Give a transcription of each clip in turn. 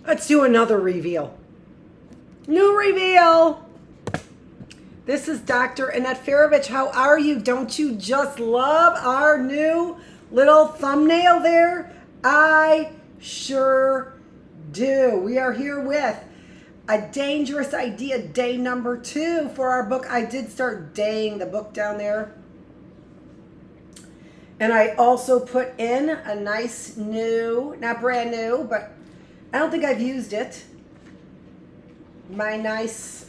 Let's do another reveal. New reveal. This is Dr. Annette Feravich. How are you? Don't you just love our new little thumbnail there? I sure do. We are here with a dangerous idea, day number 2 for our book. I did start daying the book down there. And I also put in a nice new, not brand new, but I don't think I've used it. My nice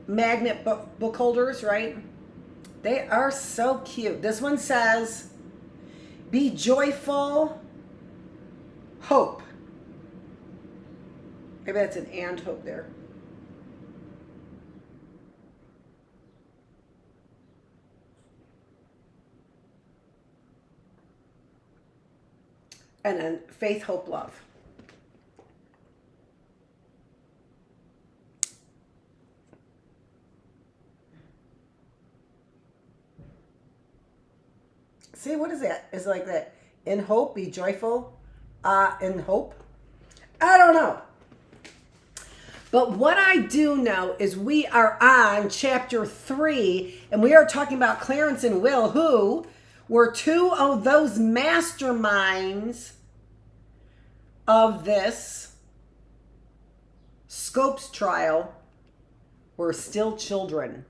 magnet book holders, right? They are so cute. This one says, "Be joyful, hope." Maybe that's an and hope there. And then faith, hope, love. See, what is that? Is it like that? In hope, be joyful. In hope. I don't know. But what I do know is we are on chapter 3, and we are talking about Clarence and Will, who were 2 of those masterminds of this Scopes trial, were still children.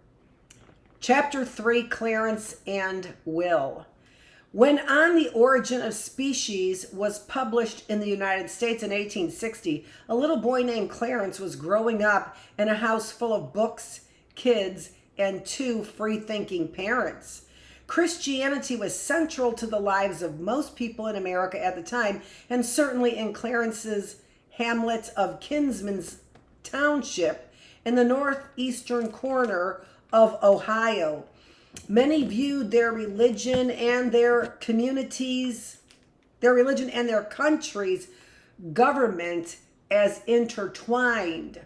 Chapter 3, Clarence and Will. When On the Origin of Species was published in the United States in 1860, a little boy named Clarence was growing up in a house full of books, kids, and 2 free-thinking parents. Christianity was central to the lives of most people in America at the time, and certainly in Clarence's hamlet of Kinsman's Township in the northeastern corner of Ohio. Many viewed their religion and their communities, their religion and their country's government as intertwined.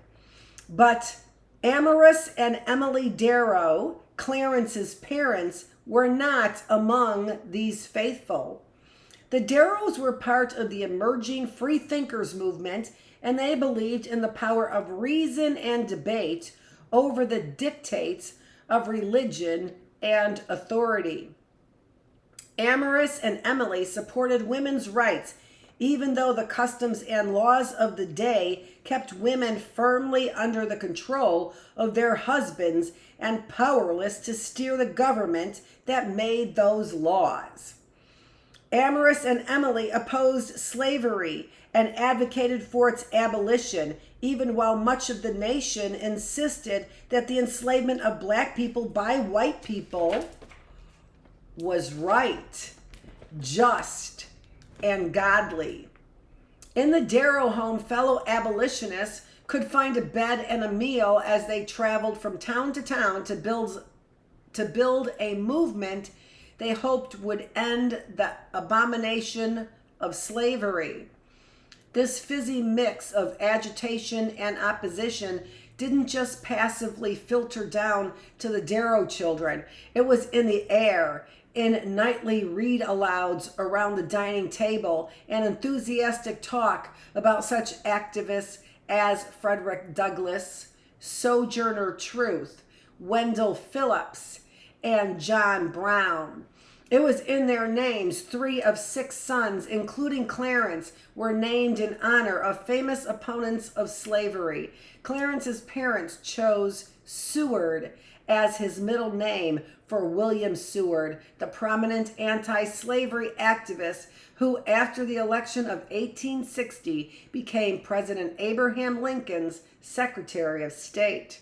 But Amaris and Emily Darrow, Clarence's parents, were not among these faithful. The Darrows were part of the emerging free thinkers movement, and they believed in the power of reason and debate over the dictates of religion and authority. Amaris and Emily supported women's rights, even though the customs and laws of the day kept women firmly under the control of their husbands and powerless to steer the government that made those laws. Amaris and Emily opposed slavery and advocated for its abolition, even while much of the nation insisted that the enslavement of black people by white people was right, just, and godly. In the Darrow home, fellow abolitionists could find a bed and a meal as they traveled from town to town to build a movement they hoped would end the abomination of slavery. This fizzy mix of agitation and opposition didn't just passively filter down to the Darrow children. It was in the air, in nightly read-alouds around the dining table, and enthusiastic talk about such activists as Frederick Douglass, Sojourner Truth, Wendell Phillips, and John Brown. It was in their names. 3 of 6 sons, including Clarence, were named in honor of famous opponents of slavery. Clarence's parents chose Seward as his middle name for William Seward, the prominent anti-slavery activist who, after the election of 1860, became President Abraham Lincoln's Secretary of State.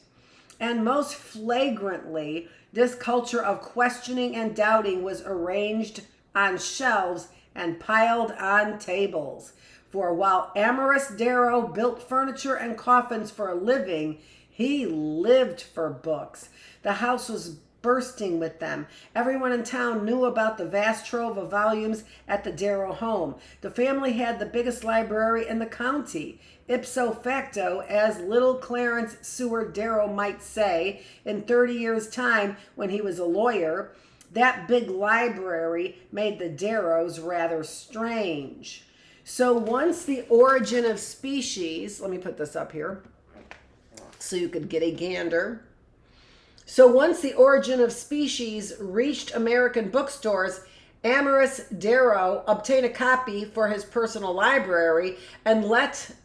And most flagrantly, this culture of questioning and doubting was arranged on shelves and piled on tables. For while Amaris Darrow built furniture and coffins for a living, he lived for books. The house was bursting with them. Everyone in town knew about the vast trove of volumes at the Darrow home. The family had the biggest library in the county. Ipso facto, as little Clarence Seward Darrow might say, in 30 years' time when he was a lawyer, That big library made the Darrows rather strange. So once the origin of species, let me put this up here so you could get a gander. So once the origin of species reached American bookstores, Amorous Darrow obtained a copy for his personal library and let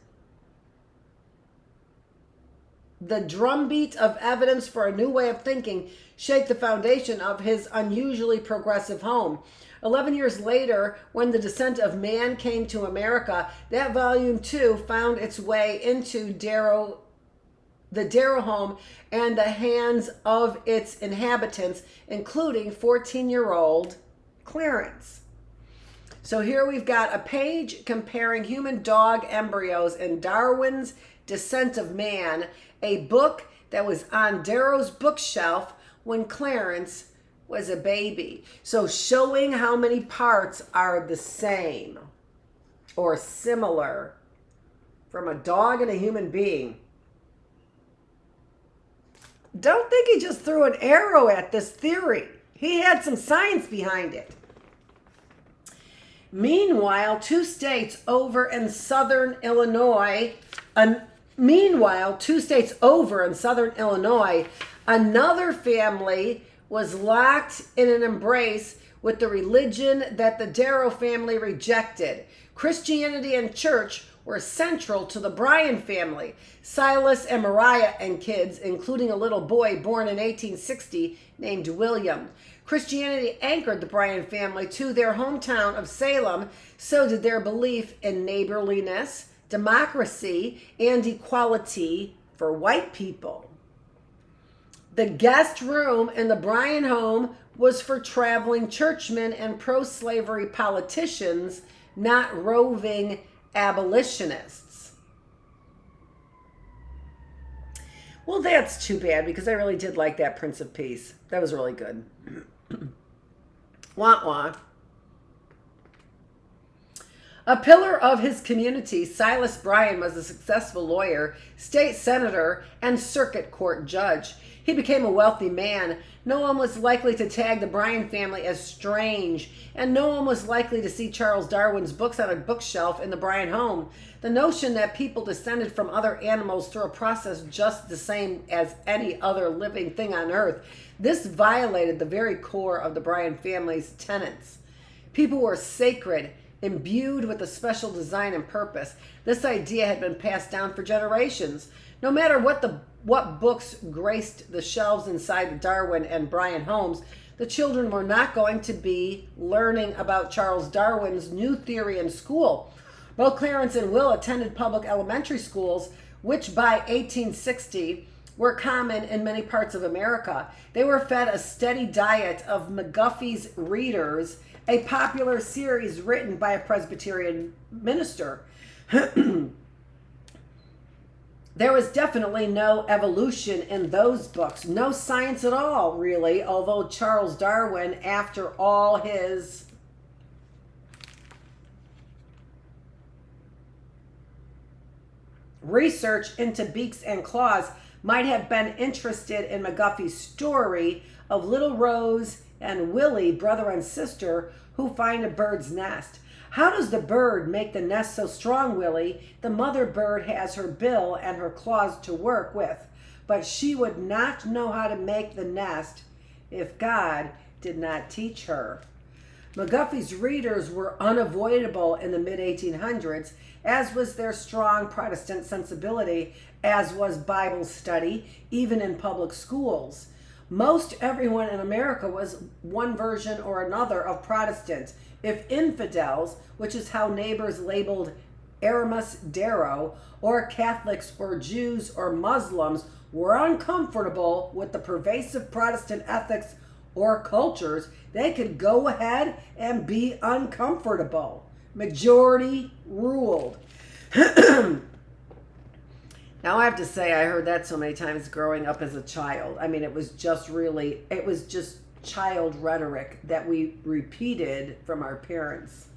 the drumbeat of evidence for a new way of thinking shake the foundation of his unusually progressive home. 11 years later, when The Descent of Man came to America, that volume too found its way into the Darrow home and the hands of its inhabitants, including 14-year-old Clarence. So here we've got a page comparing human dog embryos in Darwin's Descent of Man, a book that was on Darrow's bookshelf when Clarence was a baby. So showing how many parts are the same or similar from a dog and a human being. Don't think he just threw an arrow at this theory. He had some science behind it. Meanwhile, two states over in southern Illinois, another family was locked in an embrace with the religion that the Darrow family rejected. Christianity and church were central to the Bryan family. Silas and Mariah and kids, including a little boy born in 1860 named William. Christianity anchored the Bryan family to their hometown of Salem. So did their belief in neighborliness, democracy, and equality for white people. The guest room in the Bryan home was for traveling churchmen and pro-slavery politicians, not roving abolitionists. Well, that's too bad because I really did like that Prince of Peace. That was really good. Wah wah. A pillar of his community, Silas Bryan was a successful lawyer, state senator, and circuit court judge. He became a wealthy man. No one was likely to tag the Bryan family as strange, and no one was likely to see Charles Darwin's books on a bookshelf in the Bryan home. The notion that people descended from other animals through a process just the same as any other living thing on earth, this violated the very core of the Bryan family's tenets. People were sacred, imbued with a special design and purpose. This idea had been passed down for generations. No matter what books graced the shelves inside the Darwin and Bryan homes, the children were not going to be learning about Charles Darwin's new theory in school. Both Clarence and Will attended public elementary schools, which by 1860 were common in many parts of America. They were fed a steady diet of McGuffey's Readers, a popular series written by a Presbyterian minister. There was definitely no evolution in those books. No science at all, really, although Charles Darwin, after all his research into beaks and claws, might have been interested in McGuffey's story of Little Rose and Willie, brother and sister, who find a bird's nest. How does the bird make the nest so strong, Willie? The mother bird has her bill and her claws to work with, but she would not know how to make the nest if God did not teach her. McGuffey's readers were unavoidable in the mid-1800s, as was their strong Protestant sensibility, as was Bible study, even in public schools. Most everyone in America was one version or another of Protestant. If infidels, which is how neighbors labeled Aramis Darrow, or Catholics or Jews or Muslims were uncomfortable with the pervasive Protestant ethics or cultures, they could go ahead and be uncomfortable. Majority ruled. Now I have to say, I heard that so many times growing up as a child. I mean, it was just child rhetoric that we repeated from our parents.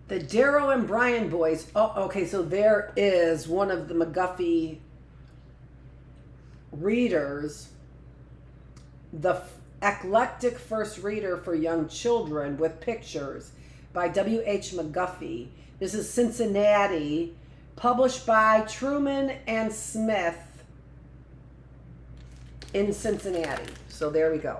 The Darrow and Bryan boys. Oh, okay, so there is one of the McGuffey readers. Eclectic First Reader for Young Children with Pictures by W.H. McGuffey. This is Cincinnati, published by Truman and Smith in Cincinnati. So there we go.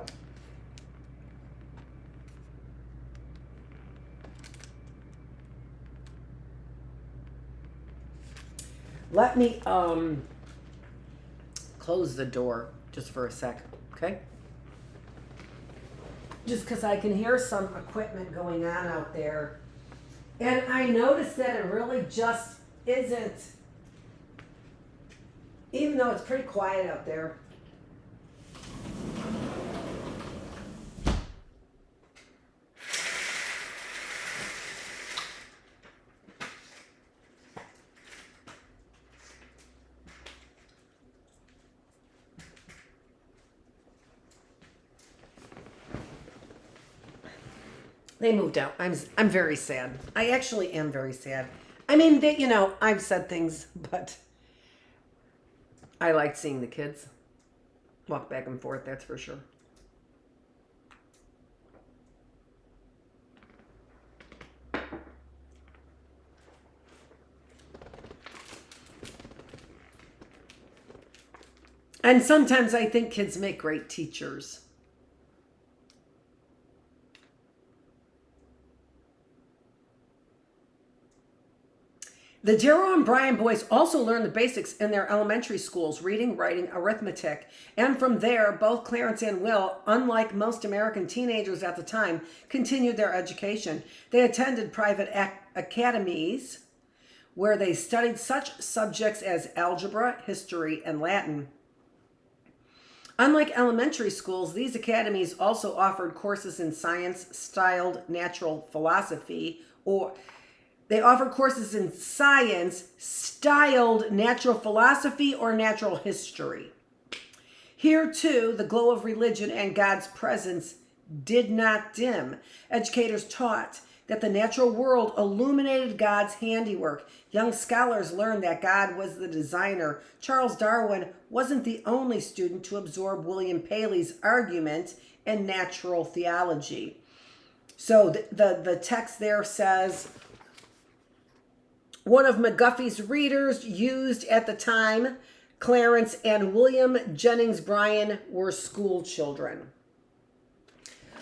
Let me close the door just for a second, okay? Just because I can hear some equipment going on out there. And I noticed that it really just isn't, even though it's pretty quiet out there. They moved out. I'm very sad. I actually am very sad. I mean, they, you know, I've said things, but I like seeing the kids walk back and forth, that's for sure. And sometimes I think kids make great teachers. The Darrow and Bryan boys also learned the basics in their elementary schools, reading, writing, arithmetic. And from there, both Clarence and Will, unlike most American teenagers at the time, continued their education. They attended private academies where they studied such subjects as algebra, history, and Latin. Unlike elementary schools, these academies also offered courses in science-styled natural philosophy, or they offered courses in science-styled natural philosophy or natural history. Here, too, the glow of religion and God's presence did not dim. Educators taught that the natural world illuminated God's handiwork. Young scholars learned that God was the designer. Charles Darwin wasn't the only student to absorb William Paley's argument in natural theology. So the text there says, one of McGuffey's readers used at the time, Clarence and William Jennings Bryan were school children.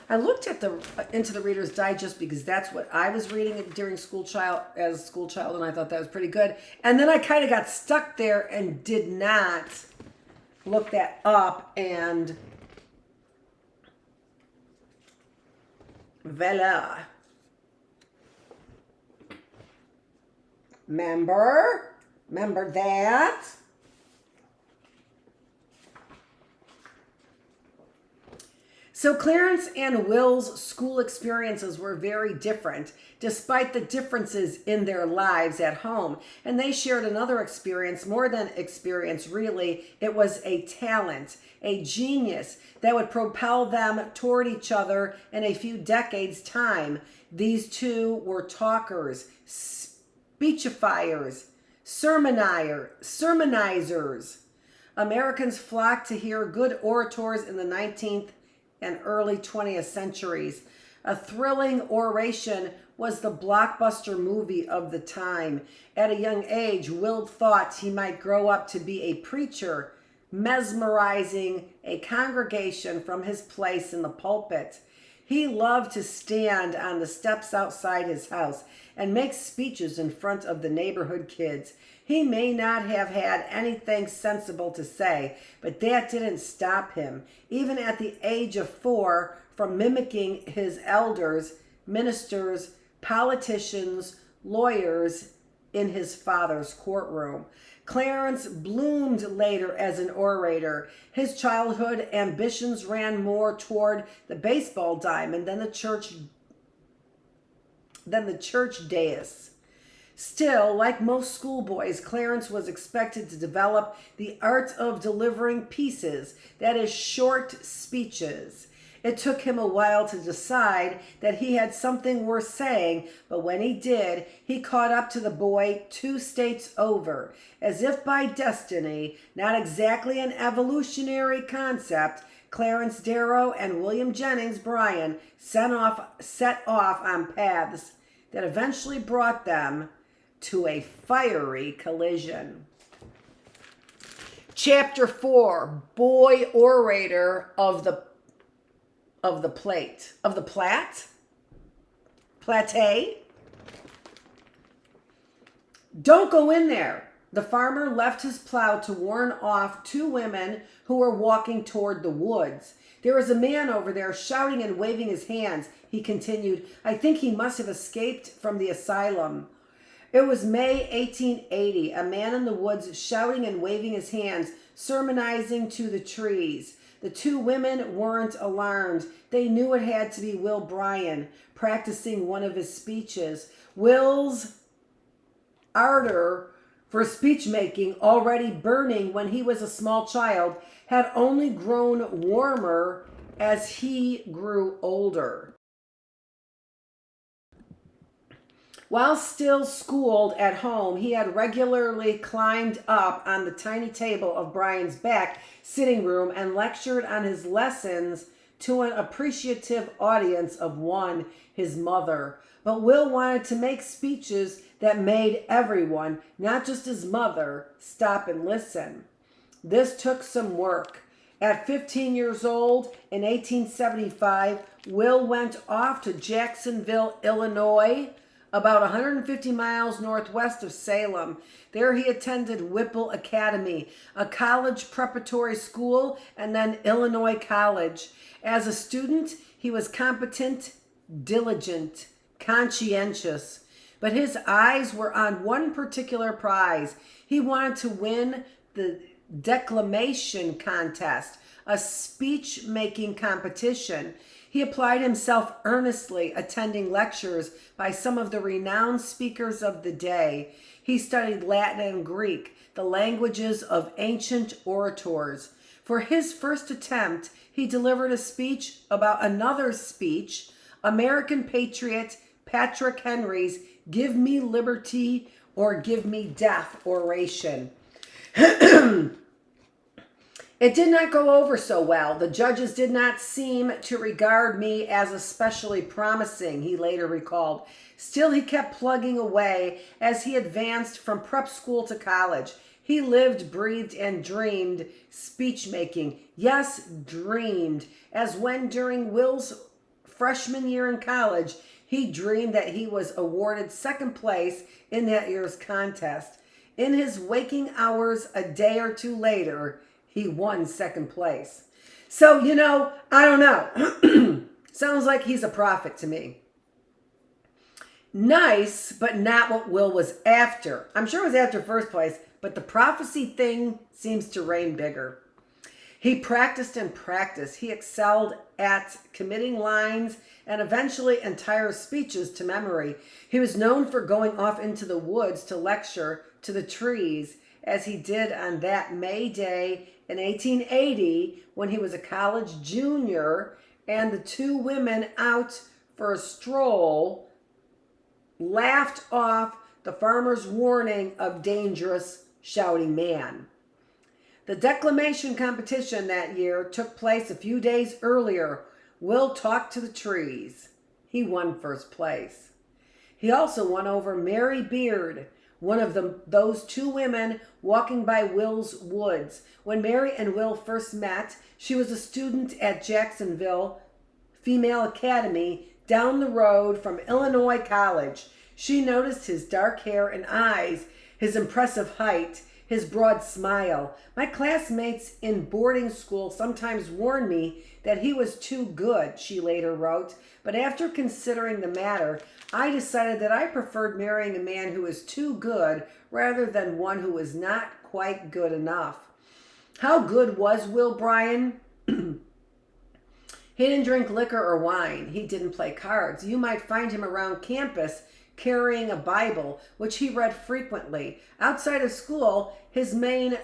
I looked at into the Reader's Digest because that's what I was reading during as a school child, and I thought that was pretty good. And then I kind of got stuck there and did not look that up, and voila. Remember that? So Clarence and Will's school experiences were very different, despite the differences in their lives at home. And they shared another experience, more than experience really. It was a talent, a genius that would propel them toward each other in a few decades' time. These two were talkers, speechifiers, sermonizers. Americans flocked to hear good orators in the 19th and early 20th centuries. A thrilling oration was the blockbuster movie of the time. At a young age, Will thought he might grow up to be a preacher, mesmerizing a congregation from his place in the pulpit. He loved to stand on the steps outside his house and make speeches in front of the neighborhood kids. He may not have had anything sensible to say, but that didn't stop him, even at the age of 4, from mimicking his elders, ministers, politicians, lawyers in his father's courtroom. Clarence bloomed later as an orator. His childhood ambitions ran more toward the baseball diamond than the church dais. Still, like most schoolboys, Clarence was expected to develop the art of delivering pieces, that is, short speeches. It took him a while to decide that he had something worth saying, but when he did, he caught up to the boy 2 states over. As if by destiny, not exactly an evolutionary concept, Clarence Darrow and William Jennings Bryan set off on paths that eventually brought them to a fiery collision. Chapter 4, Boy Orator of the Platee. Don't go in there. The farmer left his plow to warn off two women who were walking toward the woods. There is a man over there shouting and waving his hands, he continued. I think he must have escaped from the asylum. It was May 1880, a man in the woods shouting and waving his hands, sermonizing to the trees. The two women weren't alarmed. They knew it had to be Will Bryan, practicing one of his speeches. Will's ardor for speech-making, already burning when he was a small child, had only grown warmer as he grew older. While still schooled at home, he had regularly climbed up on the tiny table of Bryan's back sitting room and lectured on his lessons to an appreciative audience of one, his mother. But Will wanted to make speeches that made everyone, not just his mother, stop and listen. This took some work. At 15 years old, in 1875, Will went off to Jacksonville, Illinois, about 150 miles northwest of Salem. There he attended Whipple Academy, a college preparatory school, and then Illinois College. As a student, he was competent, diligent, conscientious, but his eyes were on one particular prize. He wanted to win the declamation contest, a speech-making competition. He applied himself earnestly, attending lectures by some of the renowned speakers of the day. He studied Latin and Greek, the languages of ancient orators. For his first attempt, he delivered a speech about another speech, American patriot Patrick Henry's Give Me Liberty or Give Me Death oration. It did not go over so well. The judges did not seem to regard me as especially promising, he later recalled. Still, he kept plugging away as he advanced from prep school to college. He lived, breathed, and dreamed speech-making. Yes, dreamed, as when during Will's freshman year in college, he dreamed that he was awarded second place in that year's contest. In his waking hours a day or two later, he won second place. So, I don't know. Sounds like he's a prophet to me. Nice, but not what Will was after. I'm sure it was after first place, but the prophecy thing seems to reign bigger. He practiced and practiced. He excelled at committing lines and eventually entire speeches to memory. He was known for going off into the woods to lecture to the trees, as he did on that May day in 1880 when he was a college junior, and the two women out for a stroll laughed off the farmer's warning of dangerous shouting man. The declamation competition that year took place a few days earlier. Will talked to the trees. He won first place. He also won over Mary Beard, one of those two women walking by Will's woods. When Mary and Will first met, she was a student at Jacksonville Female Academy down the road from Illinois College. She noticed his dark hair and eyes, his impressive height, his broad smile. My classmates in boarding school sometimes warned me that he was too good, she later wrote. But after considering the matter, I decided that I preferred marrying a man who was too good rather than one who was not quite good enough. How good was Will Bryan? He didn't drink liquor or wine. He didn't play cards. You might find him around campus carrying a Bible, which he read frequently. Outside of school, his main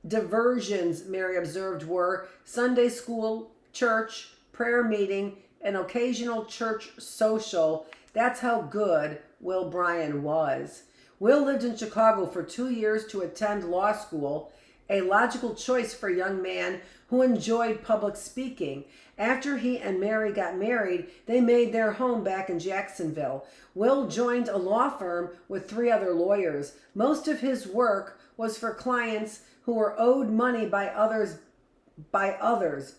diversions, Mary observed, were Sunday school, church, prayer meeting, an occasional church social. That's how good Will Bryan was. Will lived in Chicago for 2 years to attend law school. a logical choice for a young man who enjoyed public speaking. After he and Mary got married, they made their home back in Jacksonville. Will joined a law firm with 3 other lawyers. Most of his work was for clients who were owed money by others,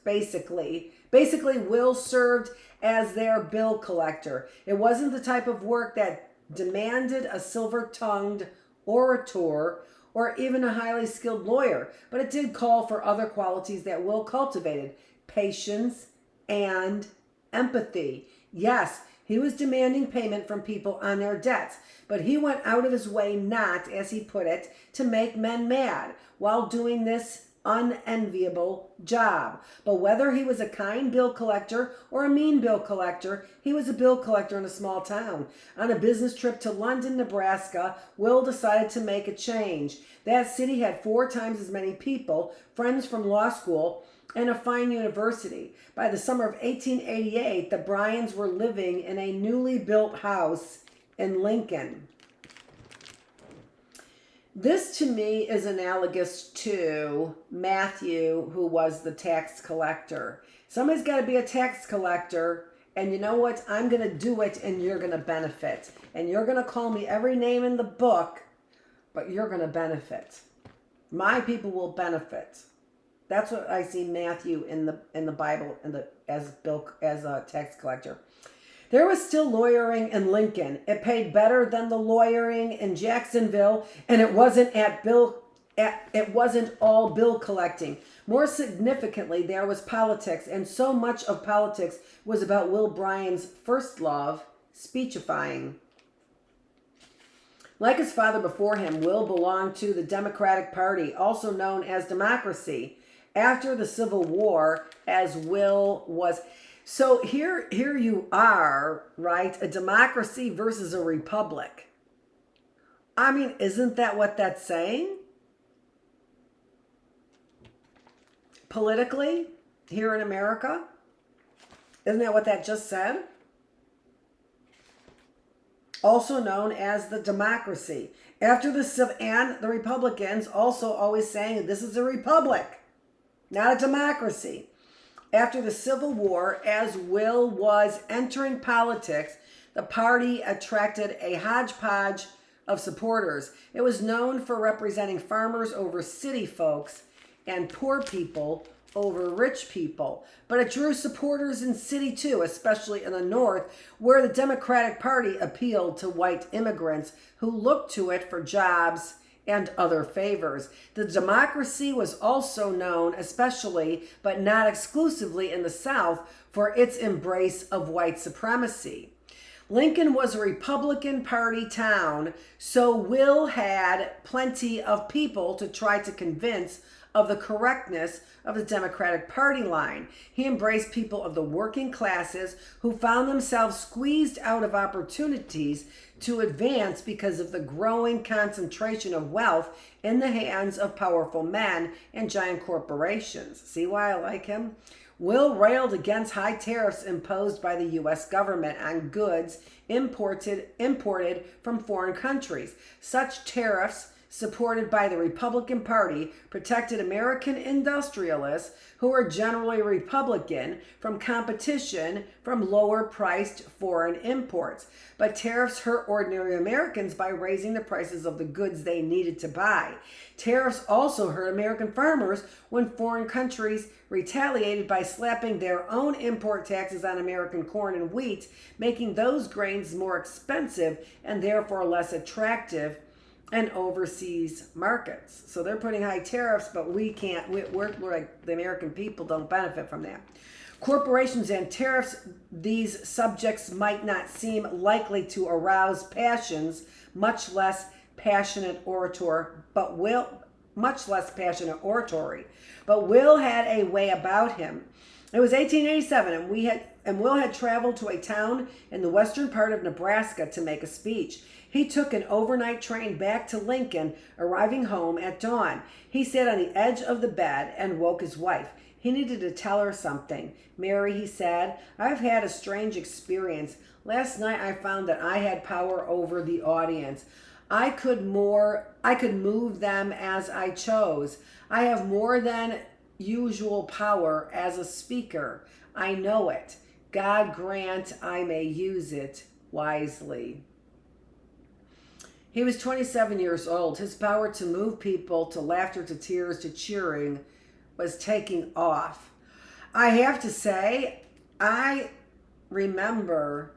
basically. Basically, Will served as their bill collector. It wasn't the type of work that demanded a silver-tongued orator or even a highly skilled lawyer, but it did call for other qualities that Will cultivated: patience and empathy. Yes, he was demanding payment from people on their debts, but he went out of his way not, as he put it, to make men mad while doing this unenviable job. But whether he was a kind bill collector or a mean bill collector, he was a bill collector in a small town. On a business trip to London, Nebraska, Will decided to make a change. That city had 4 times as many people, friends from law school, and a fine university. By the summer of 1888, the Bryans were living in a newly built house in Lincoln. This to me is analogous to Matthew, who was the tax collector. Somebody's got to be a tax collector, and you know what? I'm going to do it, and you're going to benefit. And you're going to call me every name in the book, but you're going to benefit. My people will benefit. That's what I see Matthew in the Bible as a tax collector. There was still lawyering in Lincoln. It paid better than the lawyering in Jacksonville, and it wasn't all bill collecting. More significantly, there was politics, and so much of politics was about Will Bryan's first love, speechifying. Like his father before him, Will belonged to the Democratic Party, also known as democracy. After the Civil War, as Will was... So here you are, right? A democracy versus a republic. I mean, isn't that what that's saying? Politically, here in America? Isn't that what that just said? Also known as the democracy. After the Civil, and the Republicans also always saying this is a republic, not a democracy. After the Civil War, as Will was entering politics, the party attracted a hodgepodge of supporters. It was known for representing farmers over city folks and poor people over rich people. But it drew supporters in city too, especially in the North, where the Democratic Party appealed to white immigrants who looked to it for jobs and other favors. The democracy was also known, especially but not exclusively in the South, for its embrace of white supremacy. Lincoln was a Republican Party town, so Will had plenty of people to try to convince of the correctness of the Democratic Party line. He embraced people of the working classes who found themselves squeezed out of opportunities to advance because of the growing concentration of wealth in the hands of powerful men and giant corporations. See why I like him? Will railed against high tariffs imposed by the U.S. government on goods imported from foreign countries. Such tariffs, supported by the Republican Party, protected American industrialists, who were generally Republican, from competition from lower-priced foreign imports. But tariffs hurt ordinary Americans by raising the prices of the goods they needed to buy. Tariffs also hurt American farmers when foreign countries retaliated by slapping their own import taxes on American corn and wheat, making those grains more expensive and therefore less attractive and overseas markets. So they're putting high tariffs, but we're like, the American people don't benefit from that. Corporations and tariffs, these subjects might not seem likely to arouse passions, much less passionate oratory, but Will had a way about him. It was 1887, and Will had traveled to a town in the western part of Nebraska to make a speech. He took an overnight train back to Lincoln, arriving home at dawn. He sat on the edge of the bed and woke his wife. He needed to tell her something. "Mary," he said, "I've had a strange experience. Last night I found that I had power over the audience. I could move them as I chose. I have more than usual power as a speaker. I know it. God grant I may use it wisely. He was 27 years old. His power to move people to laughter, to tears, to cheering was taking off. I have to say, I remember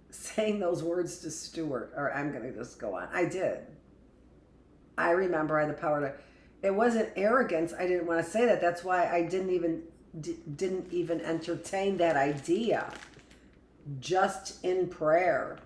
saying those words to Stuart, or I'm going to just go on. I did. I remember I had the power to, it wasn't arrogance. I didn't want to say that. That's why I didn't even entertain that idea, just in prayer.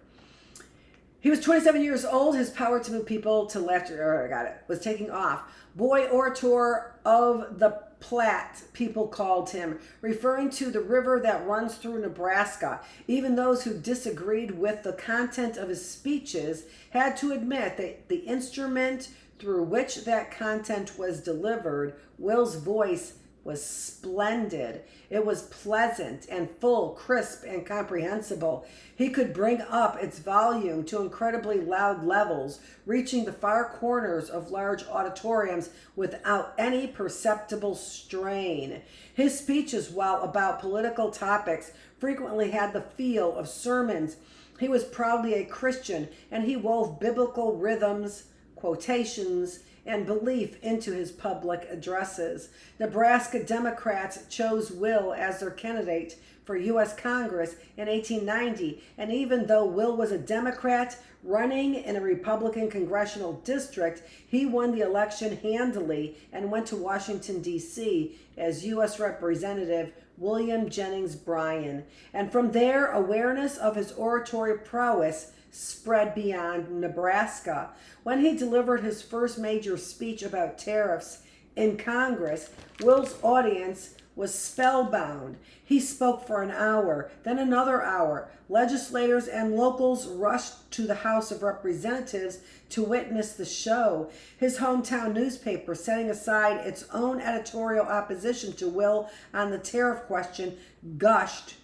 He was 27 years old. His power to move people to laughter, was taking off. Boy orator of the Platte, people called him, referring to the river that runs through Nebraska. Even those who disagreed with the content of his speeches had to admit that the instrument through which that content was delivered, Will's voice, was splendid. It was pleasant and full, crisp and comprehensible. He could bring up its volume to incredibly loud levels, reaching the far corners of large auditoriums without any perceptible strain. His speeches, while about political topics, frequently had the feel of sermons. He was proudly a Christian, and he wove biblical rhythms, quotations, and belief into his public addresses. Nebraska Democrats chose Will as their candidate for U.S. Congress in 1890, and even though Will was a Democrat running in a Republican congressional district, he won the election handily and went to Washington, D.C. as U.S. Representative William Jennings Bryan. And from there, awareness of his oratory prowess spread beyond Nebraska. When he delivered his first major speech about tariffs in Congress, Will's audience was spellbound. He spoke for an hour, then another hour. Legislators and locals rushed to the House of Representatives to witness the show. His hometown newspaper, setting aside its own editorial opposition to Will on the tariff question, gushed.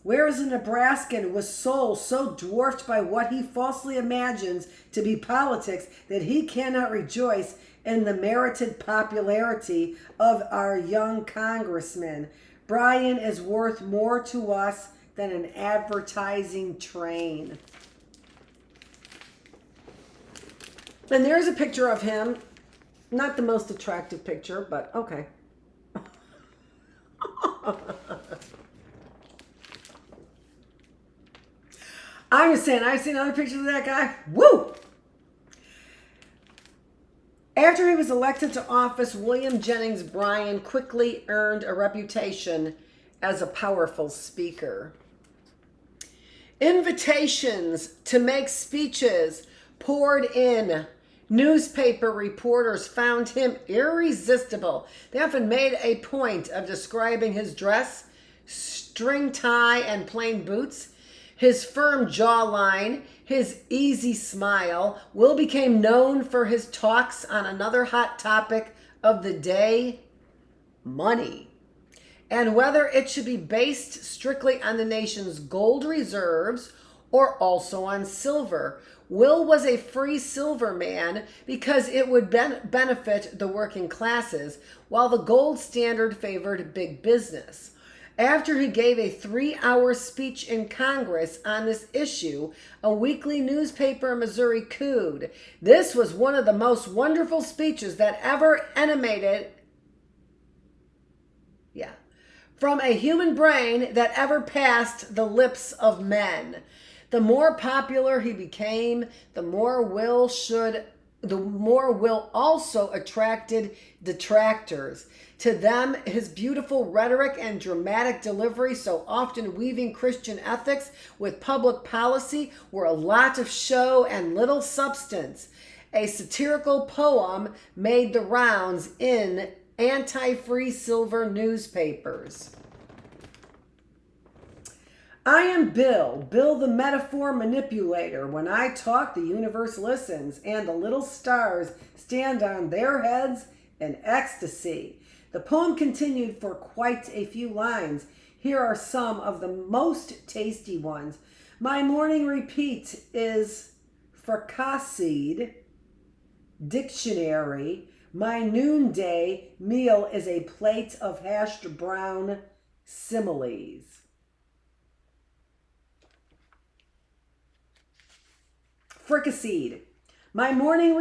Where is a Nebraskan with soul so dwarfed by what he falsely imagines to be politics that he cannot rejoice in the merited popularity of our young congressman? Bryan is worth more to us than an advertising train. And there's a picture of him. Not the most attractive picture, but okay. I'm just saying, I've seen other pictures of that guy. Woo! After he was elected to office, William Jennings Bryan quickly earned a reputation as a powerful speaker. Invitations to make speeches poured in. Newspaper reporters found him irresistible. They often made a point of describing his dress, string tie and plain boots, his firm jawline, his easy smile. Will became known for his talks on another hot topic of the day, money, and whether it should be based strictly on the nation's gold reserves or also on silver. Will was a free silver man because it would benefit the working classes, while the gold standard favored big business. After he gave a 3-hour speech in Congress on this issue, a weekly newspaper in Missouri cooed, "This was one of the most wonderful speeches that ever emanated from a human brain that ever passed the lips of men." The more popular he became, the more Will also attracted detractors. To them, his beautiful rhetoric and dramatic delivery, so often weaving Christian ethics with public policy, were a lot of show and little substance. A satirical poem made the rounds in anti-free silver newspapers. "I am Bill the metaphor manipulator. When I talk, the universe listens, and the little stars stand on their heads in ecstasy." The poem continued for quite a few lines. Here are some of the most tasty ones. "My morning repeat is fricasseed dictionary. My noonday meal is a plate of hashed brown similes. Fricasseed. My morning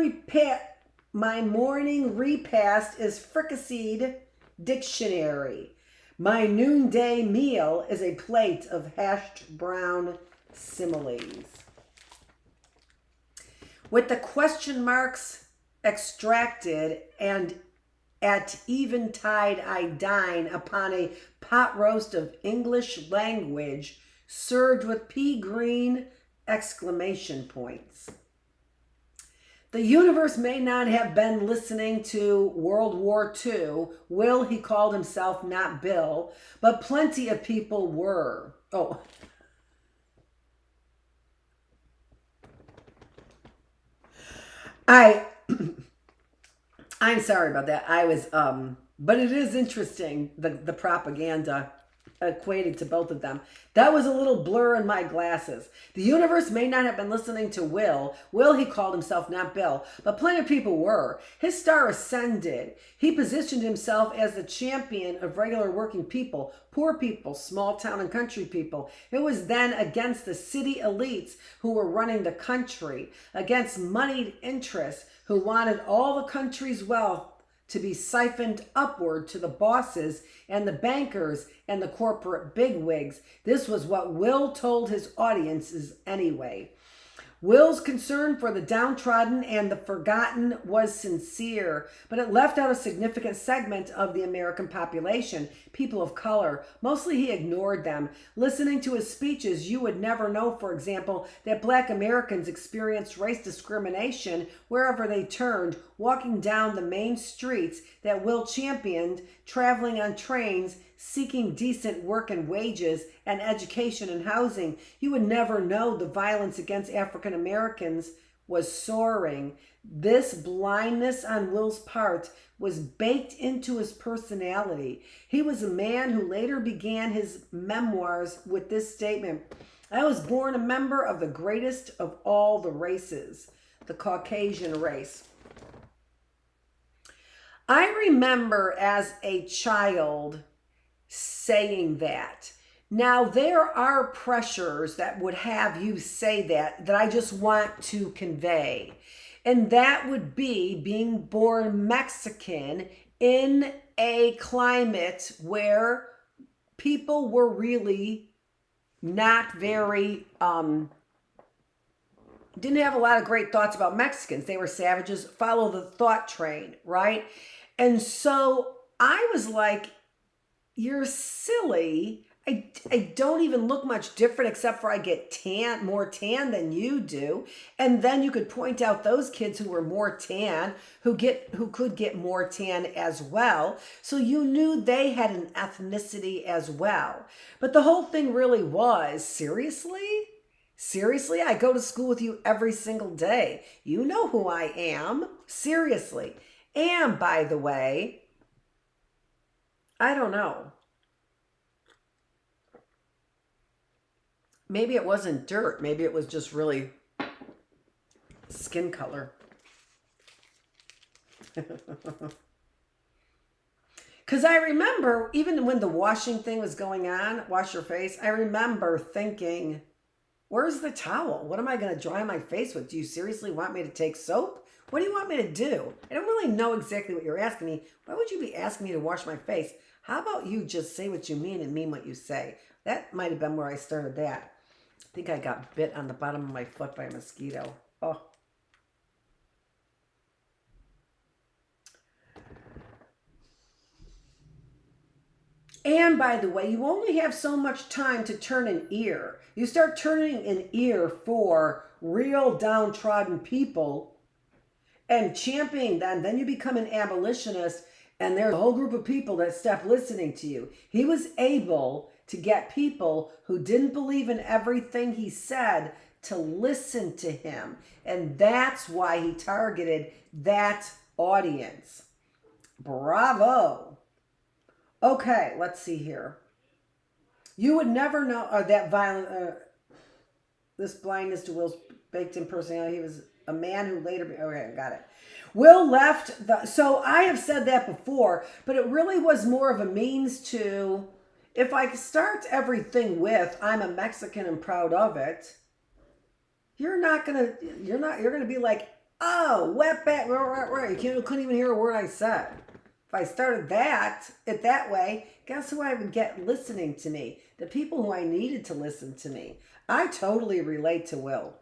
repast is fricasseed dictionary. My noonday meal is a plate of hashed brown similes. With the question marks extracted, and at eventide I dine upon a pot roast of English language served with pea green exclamation points. The universe may not have been listening to World War II. Will, he called himself, not Bill, but plenty of people were. Oh. I'm sorry about that. But it is interesting, the propaganda equated to both of them. That was a little blur in my glasses. The universe may not have been listening to Will. Will, he called himself, not Bill, but plenty of people were. His star ascended. He positioned himself as the champion of regular working people, poor people, small town and country people. It was then against the city elites who were running the country, against moneyed interests who wanted all the country's wealth to be siphoned upward to the bosses and the bankers and the corporate bigwigs. This was what Will told his audiences anyway. Will's concern for the downtrodden and the forgotten was sincere, but it left out a significant segment of the American population, people of color. Mostly he ignored them. Listening to his speeches, you would never know, for example, that Black Americans experienced race discrimination wherever they turned, walking down the main streets that Will championed, traveling on trains, seeking decent work and wages and education and housing. You would never know the violence against African Americans was soaring. This blindness on Will's part was baked into his personality. He was a man who later began his memoirs with this statement: I was born a member of the greatest of all the races, the Caucasian race. I remember as a child saying that. Now, there are pressures that would have you say that I just want to convey. And that would be being born Mexican in a climate where people were really not very, didn't have a lot of great thoughts about Mexicans. They were savages, follow the thought train, right? And so I was like, you're silly. I don't even look much different except for I get more tan than you do. And then you could point out those kids who were more tan, who could get more tan as well. So you knew they had an ethnicity as well. But the whole thing really was, seriously? Seriously? I go to school with you every single day. You know who I am. Seriously. And by the way, I don't know. Maybe it wasn't dirt. Maybe it was just really skin color. Because I remember, even when the washing thing was going on, wash your face, I remember thinking, where's the towel? What am I going to dry my face with? Do you seriously want me to take soap? What do you want me to do? I don't really know exactly what you're asking me. Why would you be asking me to wash my face? How about you just say what you mean and mean what you say? That might have been where I started that. I think I got bit on the bottom of my foot by a mosquito. Oh. And by the way, you only have so much time to turn an ear. You start turning an ear for real downtrodden people and championing them, then you become an abolitionist, and there's a whole group of people that stop listening to you. He was able to get people who didn't believe in everything he said to listen to him. And that's why he targeted that audience. Bravo. Okay, let's see here. You would never know that violent... this blindness to Will's baked in personality. He was a man who later... Okay, got it. Will left the... So I have said that before, but it really was more of a means to... If I start everything with, I'm a Mexican and proud of it, you're gonna be like, oh, wetback, you couldn't even hear a word I said. If I started it that way, guess who I would get listening to me? The people who I needed to listen to me. I totally relate to Will.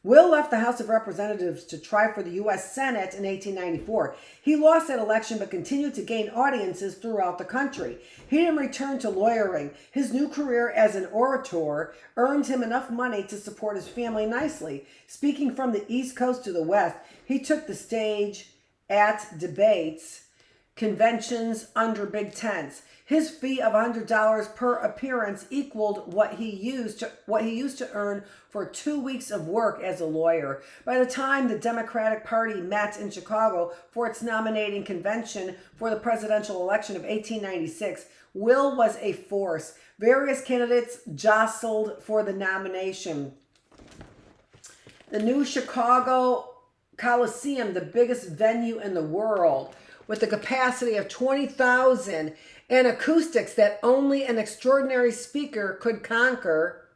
Will left the House of Representatives to try for the U.S. Senate in 1894. He lost that election but continued to gain audiences throughout the country. He didn't return to lawyering. His new career as an orator earned him enough money to support his family nicely. Speaking from the East Coast to the West, he took the stage at debates, conventions under big tents. His fee of $100 per appearance equaled what he used to earn for 2 weeks of work as a lawyer. By the time the Democratic Party met in Chicago for its nominating convention for the presidential election of 1896, Will was a force. Various candidates jostled for the nomination. The new Chicago Coliseum, the biggest venue in the world, with a capacity of 20,000 and acoustics that only an extraordinary speaker could conquer,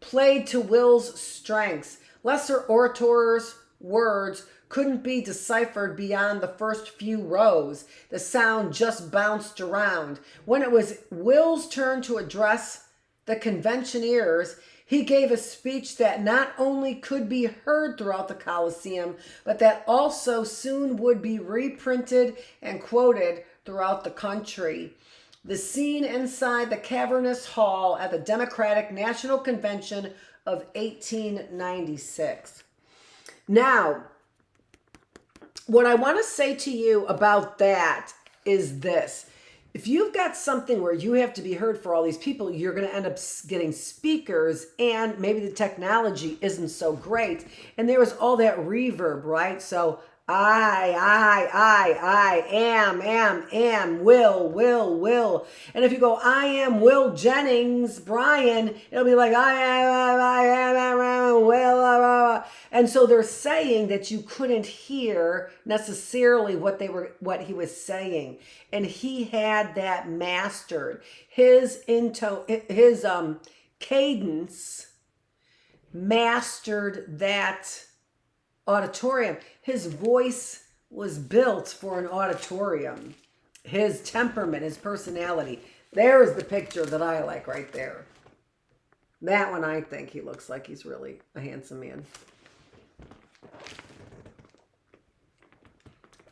played to Will's strengths. Lesser orators' words couldn't be deciphered beyond the first few rows. The sound just bounced around. When it was Will's turn to address the conventioneers, he gave a speech that not only could be heard throughout the Coliseum, but that also soon would be reprinted and quoted throughout the country. The scene inside the cavernous hall at the Democratic National Convention of 1896. Now, what I want to say to you about that is this. If you've got something where you have to be heard for all these people, you're going to end up getting speakers, and maybe the technology isn't so great. And there was all that reverb, right? So I am, will. And if you go, I am Will Jennings Bryan, it'll be like, I am, Will. And so they're saying that you couldn't hear necessarily what he was saying. And he had that mastered. His cadence mastered that auditorium. His voice was built for an auditorium. His temperament, his personality. There's the picture that I like right there. That one, I think he looks like he's really a handsome man.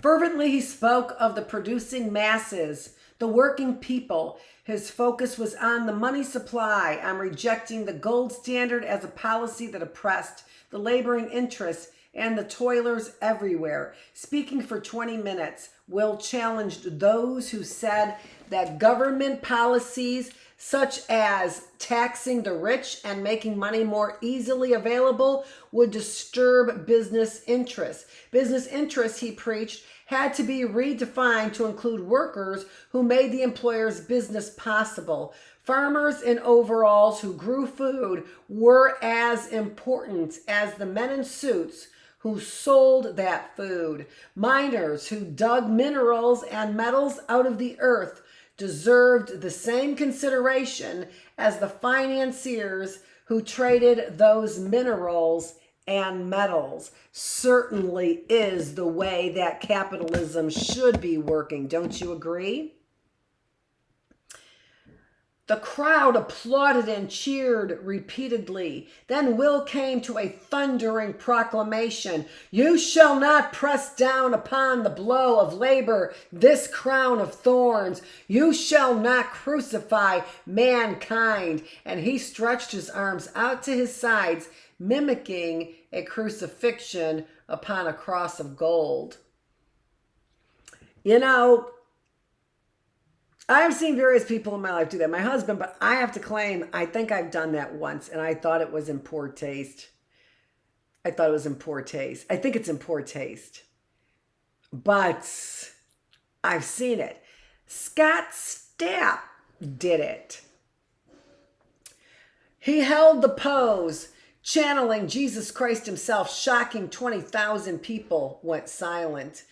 Fervently he spoke of the producing masses, the working people. His focus was on the money supply, on rejecting the gold standard as a policy that oppressed the laboring interests and the toilers everywhere. Speaking for 20 minutes, Will challenged those who said that government policies such as taxing the rich and making money more easily available would disturb business interests. Business interests, he preached, had to be redefined to include workers who made the employer's business possible. Farmers in overalls who grew food were as important as the men in suits who sold that food. Miners who dug minerals and metals out of the earth deserved the same consideration as the financiers who traded those minerals and metals. Certainly is the way that capitalism should be working. Don't you agree? The crowd applauded and cheered repeatedly. Then Will came to a thundering proclamation. You shall not press down upon the blow of labor this crown of thorns. You shall not crucify mankind. And he stretched his arms out to his sides, mimicking a crucifixion upon a cross of gold. You know, I've seen various people in my life do that. My husband, but I have to claim, I think I've done that once, and I thought it was in poor taste. I think it's in poor taste. But I've seen it. Scott Stapp did it. He held the pose, channeling Jesus Christ himself. Shocking 20,000 people went silent.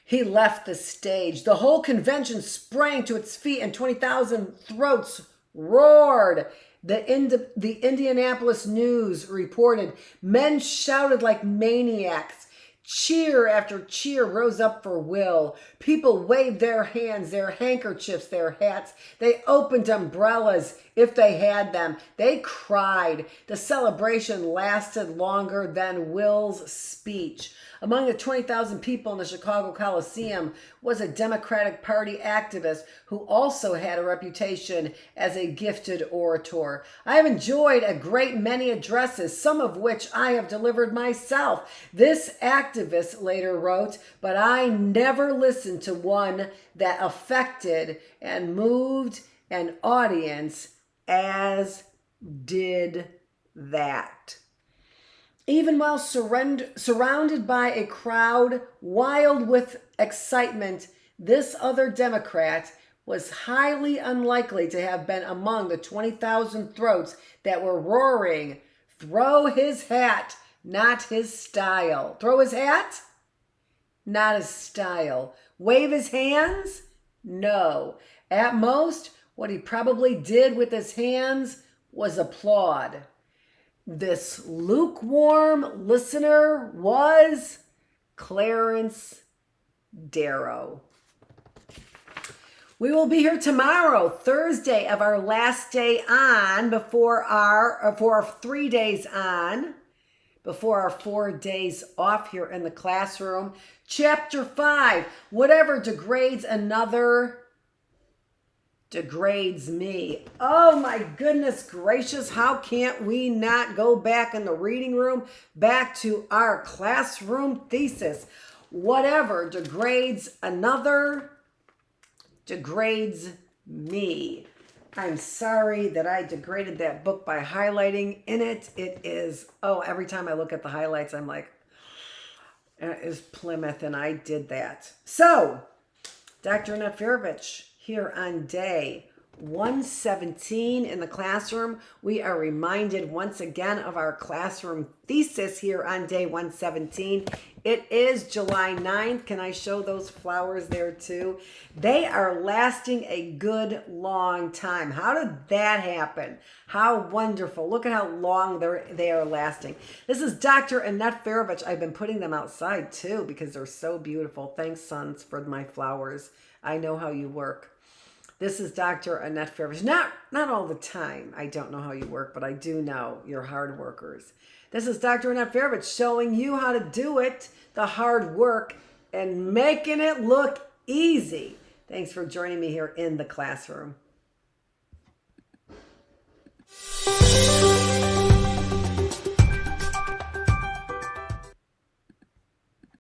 He left the stage. The whole convention sprang to its feet and 20,000 throats roared. The Indianapolis News reported, men shouted like maniacs. Cheer after cheer rose up for Will. People waved their hands, their handkerchiefs, their hats. They opened umbrellas if they had them. They cried. The celebration lasted longer than Will's speech. Among the 20,000 people in the Chicago Coliseum was a Democratic Party activist who also had a reputation as a gifted orator. I have enjoyed a great many addresses, some of which I have delivered myself. This activist later wrote, but I never listened to one that affected and moved an audience as did that. Even while surrounded by a crowd wild with excitement, this other Democrat was highly unlikely to have been among the 20,000 throats that were roaring, "Throw his hat, not his style." Throw his hat? Not his style. Wave his hands? No. At most, what he probably did with his hands was applaud. This lukewarm listener was Clarence Darrow. We will be here tomorrow, Thursday, of our last day on for our 3 days on, before our 4 days off here in the classroom. Chapter 5, whatever degrades another degrades me. Oh my goodness gracious, how can't we not go back in the reading room, back to our classroom thesis? Whatever degrades another degrades me. I'm sorry that I degraded that book by highlighting in it. It is, every time I look at the highlights, I'm like, it is Plymouth, and I did that. So, Dr. Annette Feravich, here on day 117 in the classroom. We are reminded once again of our classroom thesis here on day 117. It is July 9th. Can I show those flowers there too? They are lasting a good long time. How did that happen? How wonderful. Look at how long they are lasting. This is Dr. Annette Feravich. I've been putting them outside too because they're so beautiful. Thanks, sons, for my flowers. I know how you work. This is Dr. Annette Feravich. Not all the time. I don't know how you work, but I do know you're hard workers. This is Dr. Annette Feravich showing you how to do it, the hard work, and making it look easy. Thanks for joining me here in the classroom.